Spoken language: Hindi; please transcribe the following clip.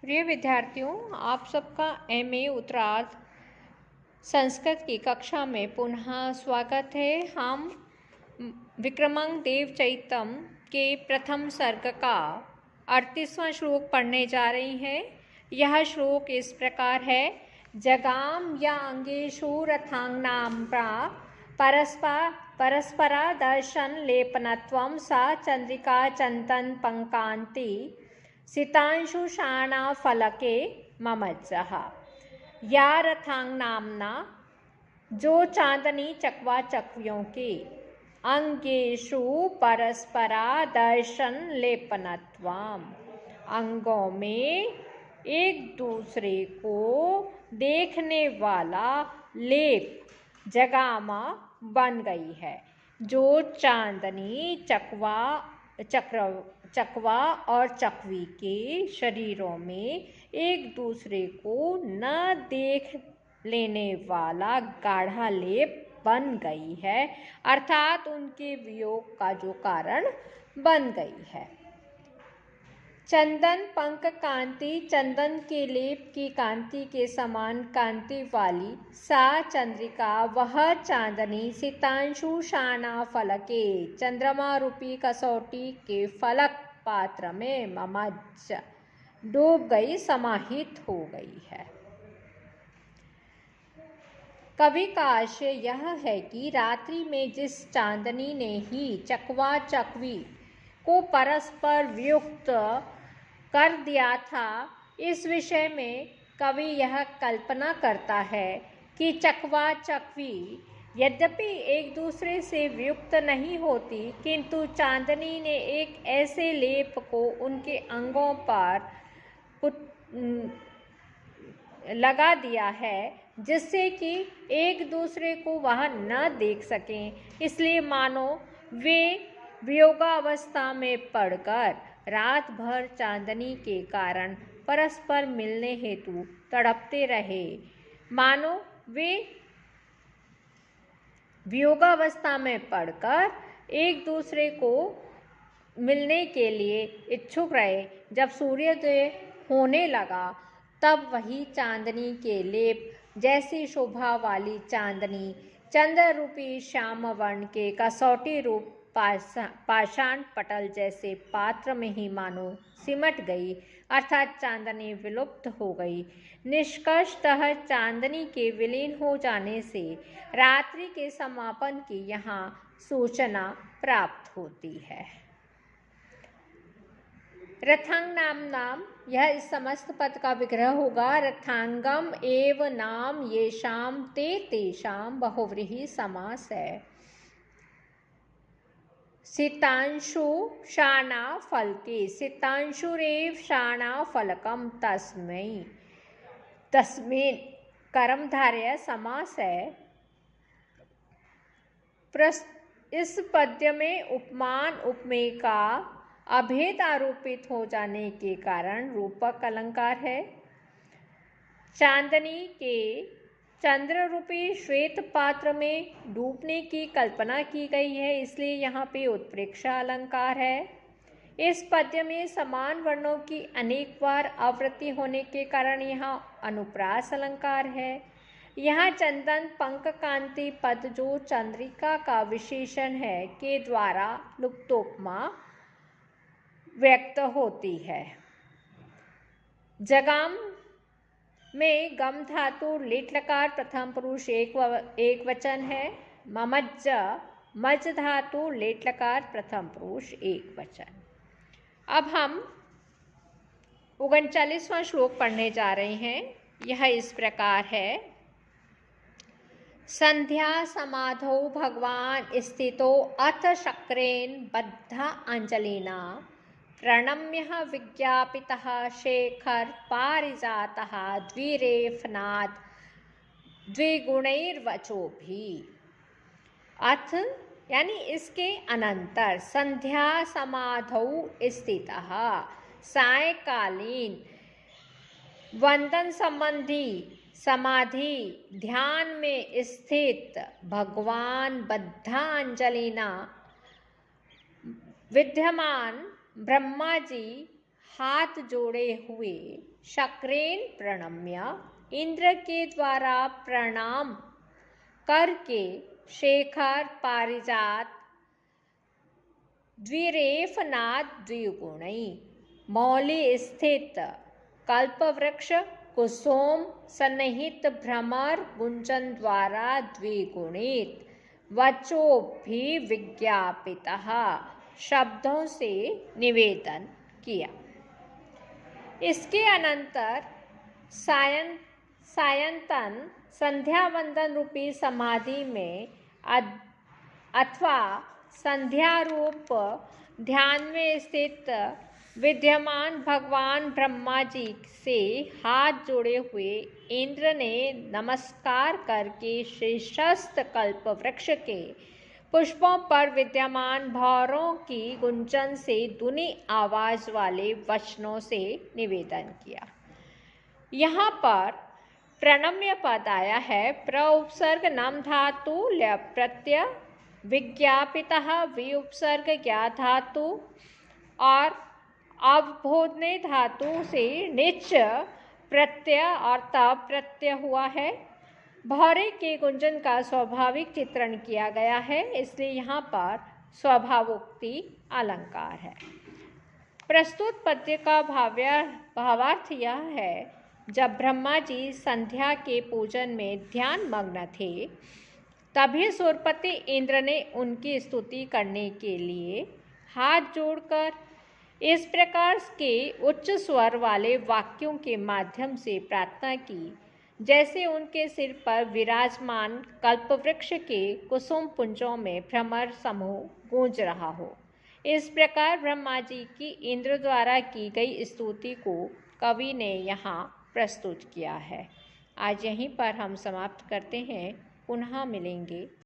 प्रिय विद्यार्थियों, आप सबका एमए उत्तरार्ध संस्कृत की कक्षा में पुनः स्वागत है। हम विक्रमांक देव चैतम के प्रथम सर्ग का 38वां श्लोक पढ़ने जा रही हैं। यह श्लोक इस प्रकार है। जगाम या अंगेषु रथांगनां परस्परा दर्शन लेपनत्वं सा चंद्रिका चंदन पंकांति सितांशु शाणा फलके ममज्जः। या रथांगनाम्ना जो चांदनी चकवा चकवियों की अंगेषु परस्परा दर्शन लेपनत्वम अंगों में एक दूसरे को देखने वाला लेप जगामा बन गई है। जो चांदनी चकवा और चकवी के शरीरों में एक दूसरे को न देख लेने वाला गाढ़ा लेप बन गई है, अर्थात उनके वियोग का जो कारण बन गई है। चंदन पंक कांति, चंदन के लेप की कांति के समान कांति वाली सा चंद्रिका, वह चांदनी सितांशु शाना फलके, चंद्रमा रूपी कसौटी के फलक पात्र में ममज्ज डूब गई, समाहित हो गई है। कवि का आशय यह है कि रात्रि में जिस चांदनी ने ही चकवा चकवी को परस्पर वियुक्त कर दिया था, इस विषय में कवि यह कल्पना करता है कि चकवा चकवी यद्यपि एक दूसरे से वियुक्त नहीं होती, किंतु चांदनी ने एक ऐसे लेप को उनके अंगों पर लगा दिया है जिससे कि एक दूसरे को वह न देख सकें। इसलिए मानो वे वियोगावस्था में पड़कर रात भर चांदनी के कारण परस्पर मिलने हेतु तड़पते रहे। मानो वे वियोगावस्था में पड़कर एक दूसरे को मिलने के लिए इच्छुक रहे। जब सूर्योदय होने लगा तब वही चांदनी के लेप जैसी शोभा वाली चांदनी चंद्र रूपी श्याम वर्ण के कसौटी रूप पाषाण पटल जैसे पात्र में ही मानो सिमट गई, अर्थात चांदनी विलुप्त हो गई। निष्कर्षतः चांदनी के विलीन हो जाने से रात्रि के समापन की यहाँ सूचना प्राप्त होती है। रथांगनाम, यह इस समस्त पद का विग्रह होगा। रथांगम एव नाम येषाम ते तेषाम बहुव्रीहि समास है। सितांशु शाना फलके, सितांशुरेव शाना फलकम तस्में कर्मधारय समास है। इस पद्य में उपमान उपमेय का अभेद आरोपित हो जाने के कारण रूपक अलंकार है। चांदनी के चंद्र रूपी श्वेत पात्र में डूबने की कल्पना की गई है, इसलिए यहाँ पे उत्प्रेक्षा अलंकार है। इस पद्य में समान वर्णों की अनेक बार आवृत्ति होने के कारण यहाँ अनुप्रास अलंकार है। यहाँ चंदन पंक कांति पद जो चंद्रिका का विशेषण है के द्वारा लुप्तोपमा व्यक्त होती है। जगाम में गम धातु लिट लकार प्रथम पुरुष एक वचन है। ममज्ज मज धातु लेट लकार प्रथम पुरुष एक वचन। अब हम 39वां श्लोक पढ़ने जा रहे हैं। यह इस प्रकार है। संध्या समाधौ भगवान स्थितो अथ शक्रेण बद्ध अंजलिना प्रणम्य विज्ञापितः शेखर पारिजातः द्विरेफनाद द्विगुणैर्वचोभिः। अथ यानी इसके अनंतर संध्या समाधौ स्थितः, सायकालीन वंदन संबंधी समाधि ध्यान में स्थित भगवान बद्धांजलिना विद्यमान ब्रह्मा जी हाथ जोड़े हुए शक्रेन प्रणम्य इंद्र के द्वारा प्रणाम करके शेखर पारिजात द्विरेफनाद द्विगुणई मौली स्थित कल्पवृक्ष कुसुम सन्निहित भ्रमर गुंजन द्वारा द्विगुणित वचोभी विज्ञापितः शब्दों से निवेदन किया। इसके अनंतर सायंतन संध्या वंदन रूपी समाधि में अथवा संध्या रूप ध्यान में स्थित विद्यमान भगवान ब्रह्मा जी से हाथ जोड़े हुए इंद्र ने नमस्कार करके शीर्षस्थ कल्प वृक्ष के पुष्पों पर विद्यमान भौरों की गुंजन से धुनी आवाज वाले वचनों से निवेदन किया। यहाँ पर प्रणम्य पद आया है। प्र उपसर्ग नम धातु ल्य प्रत्यय विज्ञापितः वि उपसर्ग ज्ञा धातु और अवबोधने धातु से निच प्रत्यय और तब प्रत्यय हुआ है। भौरे के गुंजन का स्वाभाविक चित्रण किया गया है, इसलिए यहाँ पर स्वभावोक्ति अलंकार है। प्रस्तुत पद्य का भावार्थ यह है, जब ब्रह्मा जी संध्या के पूजन में ध्यान मग्न थे, तभी सुरपति इंद्र ने उनकी स्तुति करने के लिए हाथ जोड़कर इस प्रकार के उच्च स्वर वाले वाक्यों के माध्यम से प्रार्थना की, जैसे उनके सिर पर विराजमान कल्पवृक्ष के कुसुम पुंजों में भ्रमर समूह गूंज रहा हो। इस प्रकार ब्रह्मा जी की इंद्र द्वारा की गई स्तुति को कवि ने यहाँ प्रस्तुत किया है। आज यहीं पर हम समाप्त करते हैं। पुनः मिलेंगे।